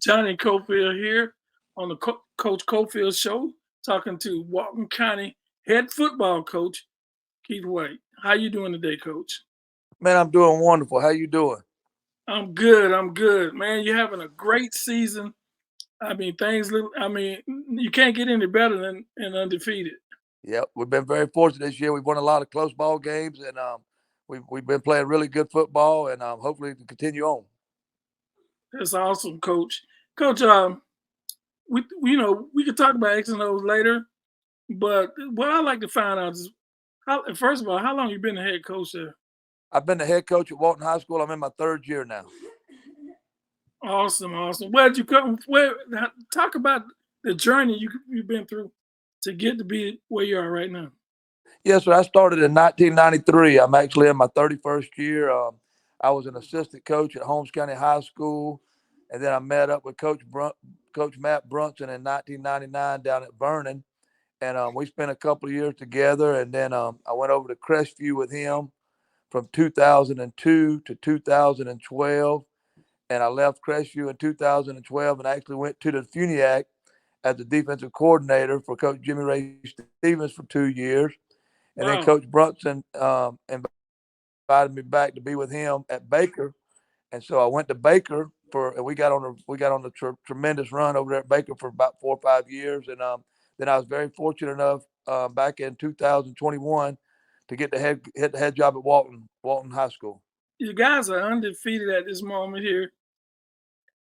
Johnny Cofield here on the Coach Cofield Show, talking to Walton County head football coach Keith White. How you doing today, Coach? Man, I'm doing wonderful. How you doing? I'm good. I'm good, man. You're having a great season. I mean, things look. I mean, you can't get any better than undefeated. Yep, we've been very fortunate this year. We've won a lot of close ball games, and we've been playing really good football, and hopefully to continue on. That's awesome, Coach. Coach, we could talk about X and O's later, but what I like to find out is how. First of all, how long you been the head coach there? I've been the head coach at Walton High School. I'm in my third year now. Awesome, awesome. Where'd you come? Talk about the journey you've been through to get to be where you are right now. Yes, sir. I started in 1993. I'm actually in my 31st year. I was an assistant coach at Holmes County High School, and then I met up with Coach Matt Brunson in 1999 down at Vernon, and we spent a couple of years together. And then I went over to Crestview with him from 2002 to 2012. And I left Crestview in 2012 and actually went to the Funiac as the defensive coordinator for Coach Jimmy Ray Stevens for 2 years. And then Wow. Coach Brunson invited me back to be with him at Baker. And so I went to Baker and we got on a tremendous run over there at Baker for about 4 or 5 years. And then I was very fortunate enough back in 2021 to get the head job at Walton High School. You guys are undefeated at this moment here.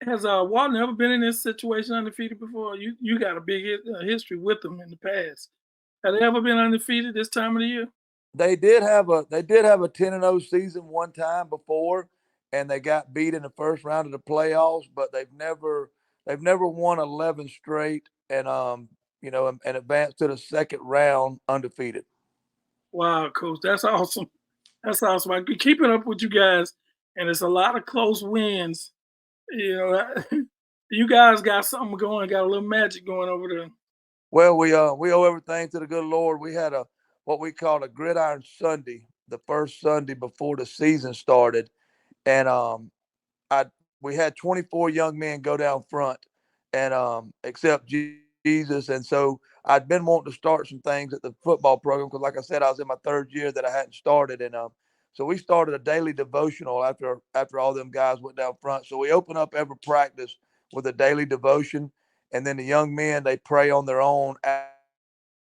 Has Walton ever been in this situation undefeated before? You got a big history with them in the past. Have they ever been undefeated this time of the year? They did have a 10-0 season one time before, and they got beat in the first round of the playoffs. But they've never won 11 straight, and and advanced to the second round undefeated. Wow, Coach, that's awesome. That's awesome. I be keeping up with you guys, and it's a lot of close wins. You know, you guys got something going, got a little magic going over there. Well, we owe everything to the good Lord. We had what we called a gridiron Sunday, the first Sunday before the season started, and we had 24 young men go down front and accept Jesus. And so I'd been wanting to start some things at the football program because, like I said, I was in my third year that I hadn't started, and so we started a daily devotional after all them guys went down front. So we open up every practice with a daily devotion, and then the young men, they pray on their own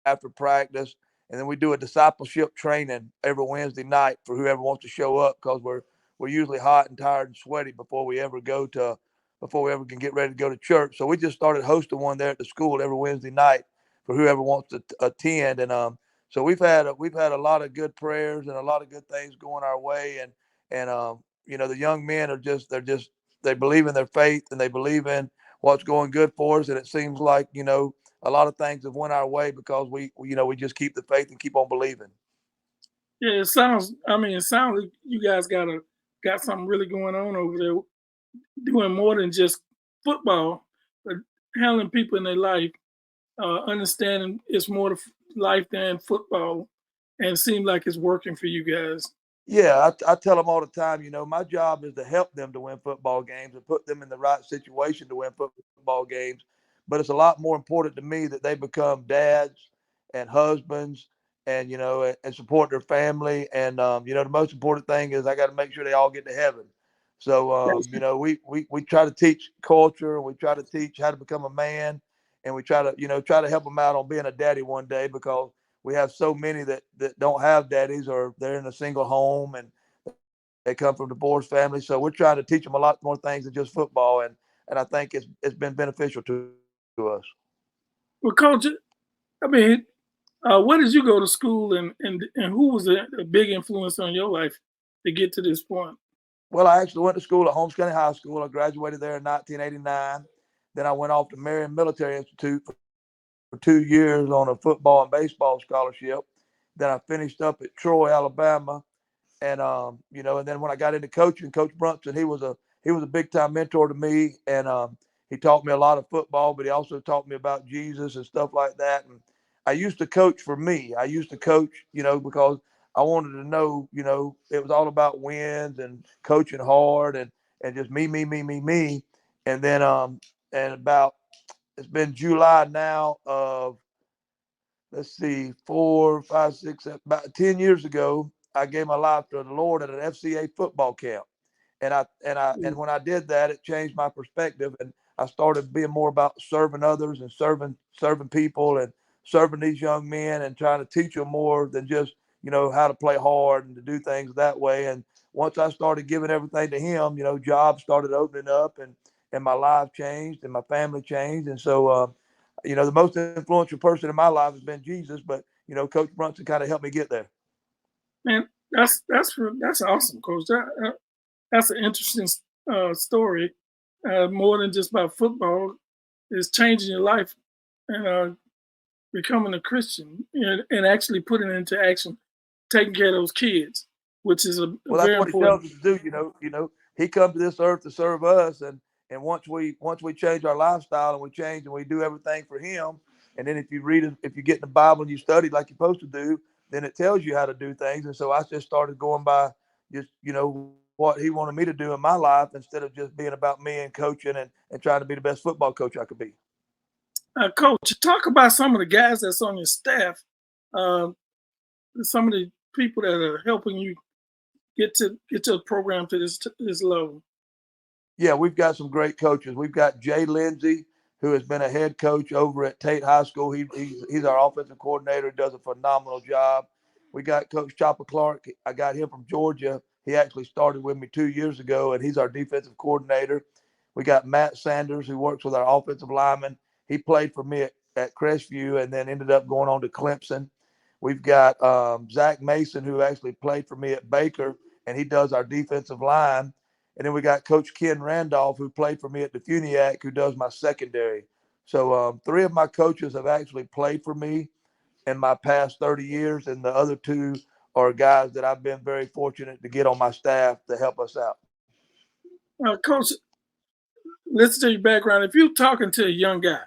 after practice, and then we do a discipleship training every Wednesday night for whoever wants to show up because we're usually hot and tired and sweaty before we ever can get ready to go to church. So we just started hosting one there at the school every Wednesday night for whoever wants to attend. And so we've had a lot of good prayers and a lot of good things going our way. And the young men they believe in their faith and they believe in what's going good for us. And it seems like, a lot of things have went our way because we just keep the faith and keep on believing. Yeah, it sounds. I mean, it sounds like you guys got something really going on over there, doing more than just football, but handling people in their life, understanding it's more to life than football, and it seems like it's working for you guys. Yeah, I tell them all the time, my job is to help them to win football games and put them in the right situation to win football games. But it's a lot more important to me that they become dads and husbands and support their family. And, the most important thing is I got to make sure they all get to heaven. So, we try to teach culture and we try to teach how to become a man. And we try to help them out on being a daddy one day because we have so many that don't have daddies or they're in a single home and they come from divorced families. So we're trying to teach them a lot more things than just football. And I think it's been beneficial to us. Well, Coach, I mean, where did you go to school, and who was a big influence on your life to get to this point? Well, I actually went to school at Holmes County High School. I graduated there in 1989. Then I went off to Marion Military Institute for 2 years on a football and baseball scholarship. Then I finished up at Troy, Alabama. And and then when I got into coaching, Coach Brunson, he was a big time mentor to me, and he taught me a lot of football, but he also taught me about Jesus and stuff like that. And I used to coach for me. I used to coach, because I wanted to know, it was all about wins and coaching hard and just me. And then and it's been July now of, let's see, 4, 5, 6, about 10 years ago, I gave my life to the Lord at an FCA football camp. And when I did that, it changed my perspective, and I started being more about serving others and serving people and serving these young men and trying to teach them more than just how to play hard and to do things that way. And once I started giving everything to him, jobs started opening up, and my life changed and my family changed. And so the most influential person in my life has been Jesus, but Coach Brunson kind of helped me get there. Man, that's awesome, Coach. That's an interesting story. More than just about football, is changing your life and becoming a Christian and actually putting it into action, taking care of those kids, which is a Well, that's very what he important. tells us to do. He comes to this earth to serve us, and once we change our lifestyle and we change and we do everything for him, and then if you get in the Bible and you study like you're supposed to do, then it tells you how to do things. And so I just started going by just what he wanted me to do in my life instead of just being about me and coaching and trying to be the best football coach I could be. Coach, talk about some of the guys that's on your staff, uh, some of the people that are helping you get your program to this level. Yeah, we've got some great coaches. We've got Jay Lindsay, who has been a head coach over at Tate High School. He's our offensive coordinator. Does a phenomenal job. We got Coach Chopper Clark. I got him from Georgia. He actually started with me 2 years ago, and he's our defensive coordinator. We got Matt Sanders, who works with our offensive lineman. He played for me at Crestview and then ended up going on to Clemson. We've got Zach Mason, who actually played for me at Baker, and he does our defensive line. And then we got Coach Ken Randolph, who played for me at Defuniac, who does my secondary. So three of my coaches have actually played for me in my past 30 years, and the other two are guys that I've been very fortunate to get on my staff to help us out. Coach, listen to your background. If you're talking to a young guy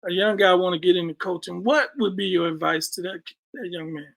want to get into coaching, what would be your advice to that young man?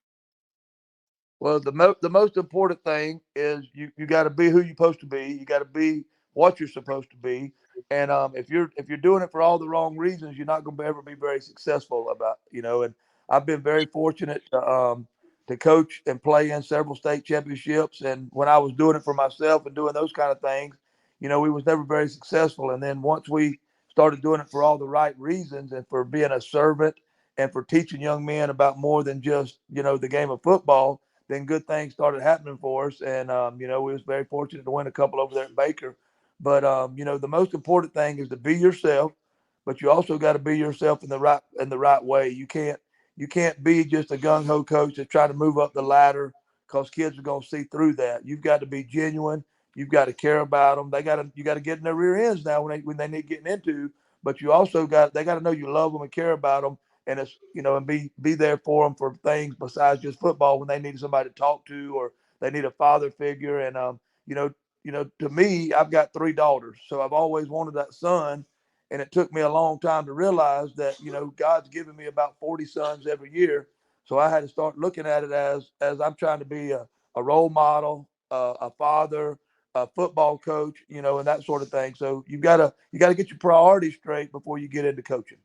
Well, the most important thing is you got to be who you're supposed to be. You got to be what you're supposed to be. And if you're doing it for all the wrong reasons, you're not going to ever be very successful about. And I've been very fortunate to coach and play in several state championships. And when I was doing it for myself and doing those kind of things, we was never very successful. And then once we started doing it for all the right reasons and for being a servant and for teaching young men about more than just the game of football, then good things started happening for us. And, we was very fortunate to win a couple over there at Baker. But, the most important thing is to be yourself, but you also got to be yourself in the right way. You can't be just a gung ho coach that's trying to move up the ladder because kids are going to see through that. You've got to be genuine. You've got to care about them. You got to get in their rear ends now when they need getting into, but they got to know you love them and care about them, and it's and be there for them for things besides just football when they need somebody to talk to or they need a father figure. And you know to me, I've got three daughters, so I've always wanted that son, and it took me a long time to realize that God's given me about 40 sons every year, so I had to start looking at it as I'm trying to be a role model, a father, a football coach, and that sort of thing. So you gotta get your priorities straight before you get into coaching.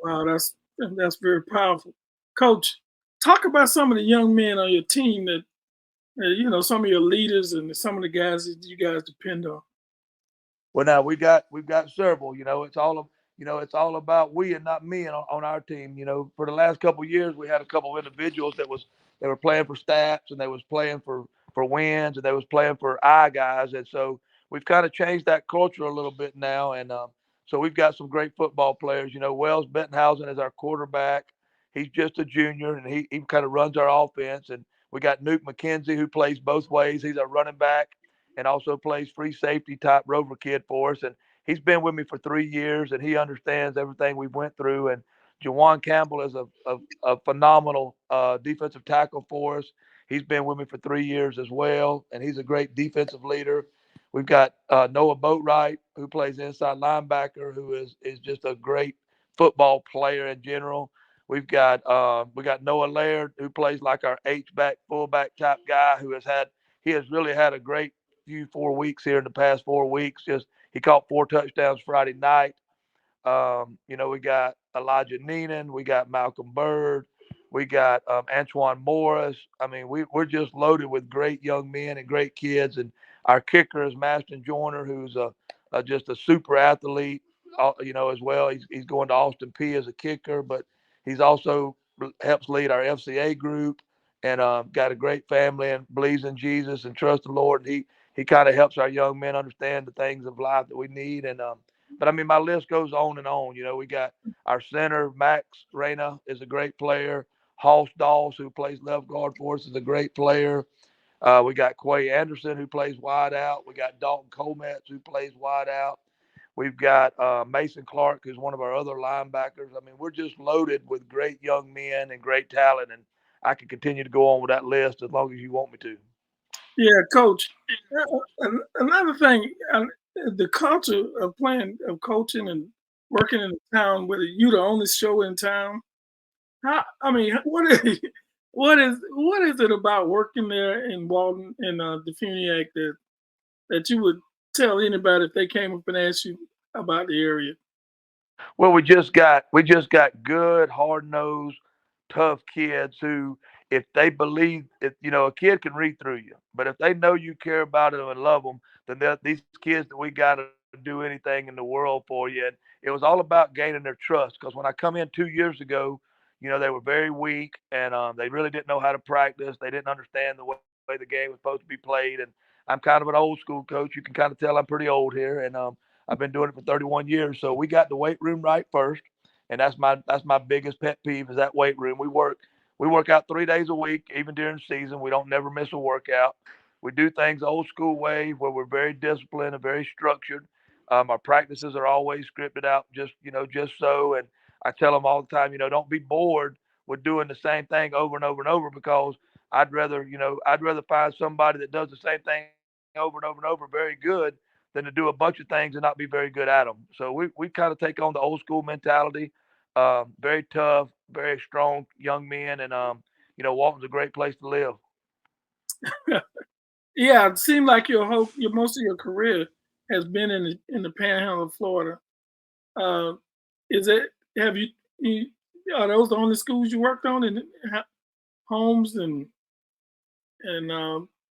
Wow, that's very powerful, Coach. Talk about some of the young men on your team that some of your leaders and some of the guys that you guys depend on. Well, now we've got several. It's all about we and not me on our team. For the last couple of years, we had a couple of individuals they were playing for stats and they was playing for wins and they was playing for I guys, and so we've kind of changed that culture a little bit now, and so we've got some great football players. Wells Bentonhausen is our quarterback. He's just a junior and he kind of runs our offense, and we got Nuke McKenzie who plays both ways. He's our running back and also plays free safety type rover kid for us. And he's been with me for 3 years, and he understands everything we went through. And Jawan Campbell is a phenomenal defensive tackle for us. He's been with me for 3 years as well, and he's a great defensive leader. We've got Noah Boatwright, who plays inside linebacker, who is just a great football player in general. We got Noah Laird, who plays like our H back fullback type guy, he has really had a great few 4 weeks here in the past 4 weeks. Just he caught 4 touchdowns Friday night. We got Elijah Neenan, we got Malcolm Bird, we got Antoine Morris. I mean, we're just loaded with great young men and great kids. And our kicker is Maston Joyner, who's just a super athlete, as well. He's going to Austin P as a kicker, but he's also helps lead our FCA group and got a great family and believes in Jesus and trusts the Lord. And he kind of helps our young men understand the things of life that we need. And but I mean, my list goes on and on. We got our center, Max Reyna, is a great player. Hoss Dawes, who plays left guard for us, is a great player. We got Quay Anderson, who plays wide out. We got Dalton Cometz, who plays wide out. We've got Mason Clark, who's one of our other linebackers. I mean, we're just loaded with great young men and great talent. And I can continue to go on with that list as long as you want me to. Yeah, coach. Another thing, the culture of coaching and working in a town where you the only show in town. I mean, what is it about working there in Walton and the Funiac that you would tell anybody if they came up and asked you about the area? Well, we just got good, hard nosed, tough kids who, if they believe, if a kid can read through you, but if they know you care about them and love them, then these kids that we got to do anything in the world for you. And it was all about gaining their trust. Because when I come in 2 years ago, they were very weak and they really didn't know how to practice. They didn't understand the way the game was supposed to be played. And I'm kind of an old school coach. You can kind of tell I'm pretty old here, and I've been doing it for 31 years. So we got the weight room right first, and that's my biggest pet peeve is that weight room. We work out 3 days a week, even during the season. We don't never miss a workout. We do things old school way where we're very disciplined and very structured. Our practices are always scripted out, just so. And I tell them all the time, don't be bored with doing the same thing over and over and over because I'd rather find somebody that does the same thing over and over very good than to do a bunch of things and not be very good at them. So we kind of take on the old school mentality. Very tough, very strong young men, and Walton's a great place to live. Yeah, it seemed like your most of your career has been in the Panhandle of Florida. Uh, is it have you are those the only schools you worked on in Holmes and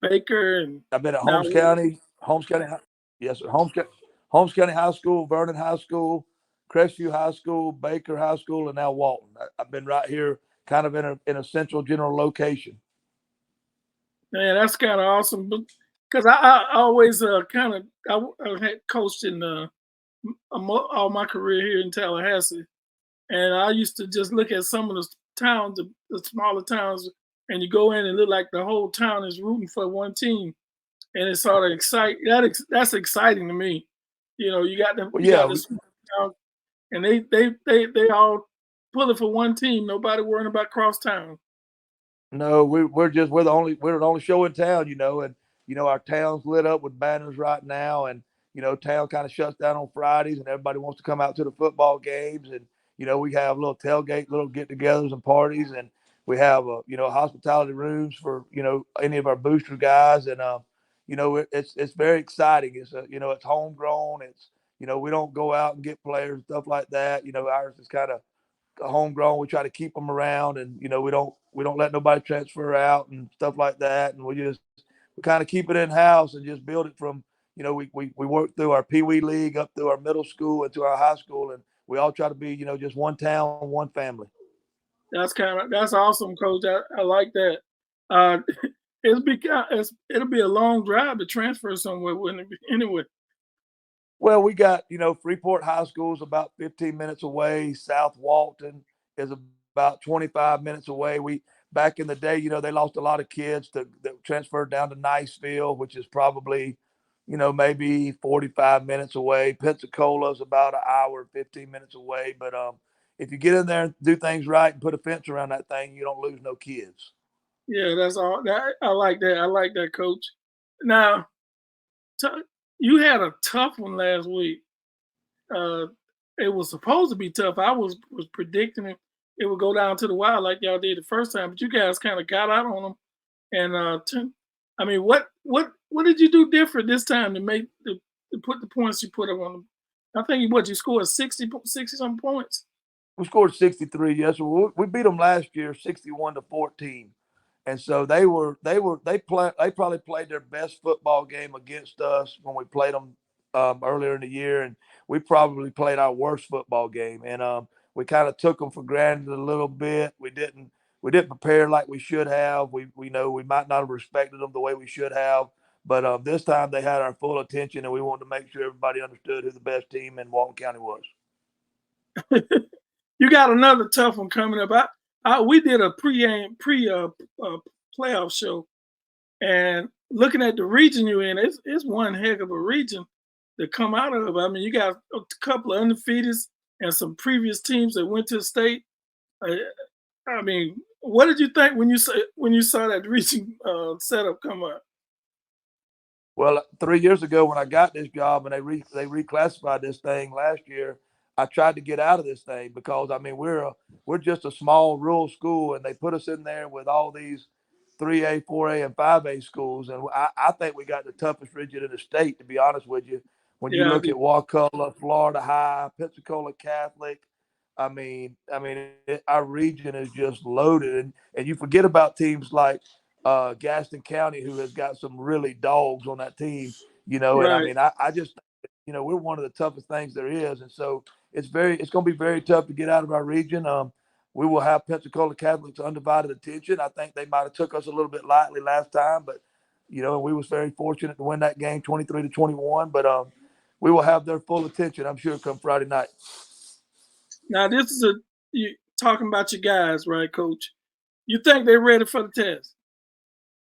Baker and I've been at now Holmes County, yes, sir, Holmes County High School, Vernon High School, Crestview High School, Baker High School, and now Walton. I've been right here, kind of in a central general location. man, that's kind of awesome. Because I always I had coached in all my career here in Tallahassee, and I used to just look at some of the towns, the smaller towns, and you go in and look like the whole town is rooting for one team, and it's sort of that's exciting to me. Well, You yeah, got this small town, and they all pulling for one team. Nobody worrying about cross town. no, we're the only show in town, and our town's lit up with banners right now, and town kind of shuts down on Fridays, and everybody wants to come out to the football games, and we have little tailgate, little get-togethers and parties, and we have hospitality rooms for any of our booster guys, and it's very exciting. It's homegrown. We don't go out and get players and stuff like that. Ours is kind of homegrown. We try to keep them around, and we don't let nobody transfer out and stuff like that. And we kind of keep it in house and just build it from. We work through our Pee Wee League up through our middle school and to our high school, and we all try to be just one town, one family. That's awesome, Coach. I like that. Uh, it'll be a long drive to transfer somewhere, wouldn't it be? Anyway, Well, we got, Freeport High School is about 15 minutes away. South Walton is about 25 minutes away. Back in the day, they lost a lot of kids that transferred down to Niceville, which is probably, maybe 45 minutes away. Pensacola is about an hour, 15 minutes away. But if you get in there and do things right and put a fence around that thing, you don't lose no kids. yeah, that's all. I like that. I like that, Coach. Now, t- you had a tough one last week. Uh, it was supposed to be tough. I was predicting it would go down to the wire like y'all did the first time, but you guys kind of got out on them. And I mean, what did you do different this time to make put the points you put up on them. I think what you scored 60 some points. We scored 63. Yes, we beat them last year, 61-14. And so they probably played their best football game against us when we played them earlier in the year, and we probably played our worst football game. And we kind of took them for granted a little bit. We didn't prepare like we should have. We know we might not have respected them the way we should have. But this time they had our full attention, and we wanted to make sure everybody understood who the best team in Walton County was. You got another tough one coming up. We did a playoff show, and looking at the region you're in, it's one heck of a region to come out of. I mean, you got a couple of undefeateds and some previous teams that went to the state. I mean, what did you think when you saw that region setup come up? Well, 3 years ago when I got this job and they reclassified this thing last year, I tried to get out of this thing because, I mean, we're just a small rural school, and they put us in there with all these 3A, 4A, and 5A schools, and I think we got the toughest region in the state, to be honest with you. When you look at Wakulla, Florida High, Pensacola Catholic, I mean, our region is just loaded, and you forget about teams like Gaston County, who has got some really dogs on that team, you know. Right. And I mean, I just, you know, we're one of the toughest things there is, and so it's going to be very tough to get out of our region. We will have Pensacola Catholic's undivided attention. I think they might have took us a little bit lightly last time, but you know, we was very fortunate to win that game 23-21. But we will have their full attention, I'm sure, come Friday night. Now, this is you talking about your guys, right, Coach? You think they're ready for the test?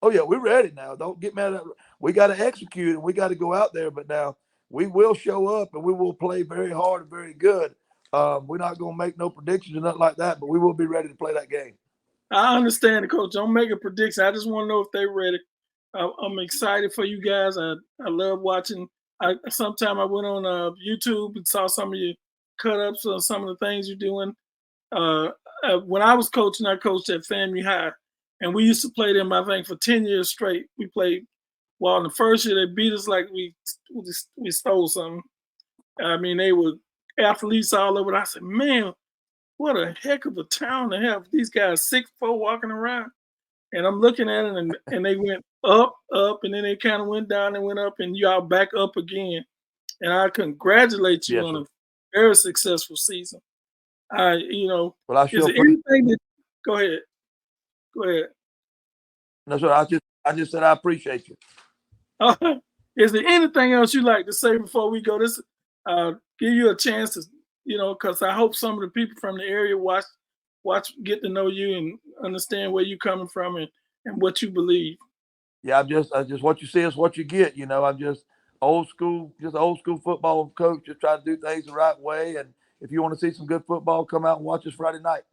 Oh yeah, we're ready now. Don't get mad at it. We got to execute and we got to go out there. But now we will show up and we will play very hard and very good. We're not going to make no predictions or nothing like that, but we will be ready to play that game. I understand it, Coach. Don't make a prediction. I just want to know if they're ready. I'm excited for you guys. I love watching. Sometime I went on YouTube and saw some of your cut-ups on some of the things you're doing. When I was coaching, I coached at FAMU High, and we used to play them, I think, for 10 years straight. We played, well, in the first year, they beat us like we stole something. I mean, they were athletes all over. I said, man, what a heck of a town to have these guys 6'4" walking around. And I'm looking at it, and they went up, and then they kind of went down and went up, and y'all back up again. And I congratulate you on a very successful season. You know, well, is there anything that? Go ahead. No, sir. I just said I appreciate you. Is there anything else you'd like to say before we go? This give you a chance to, you know, because I hope some of the people from the area watch, get to know you and understand where you're coming from and what you believe. Yeah, I just what you see is what you get. You know, I'm just old school football coach. Just try to do things the right way. And if you want to see some good football, come out and watch us Friday night.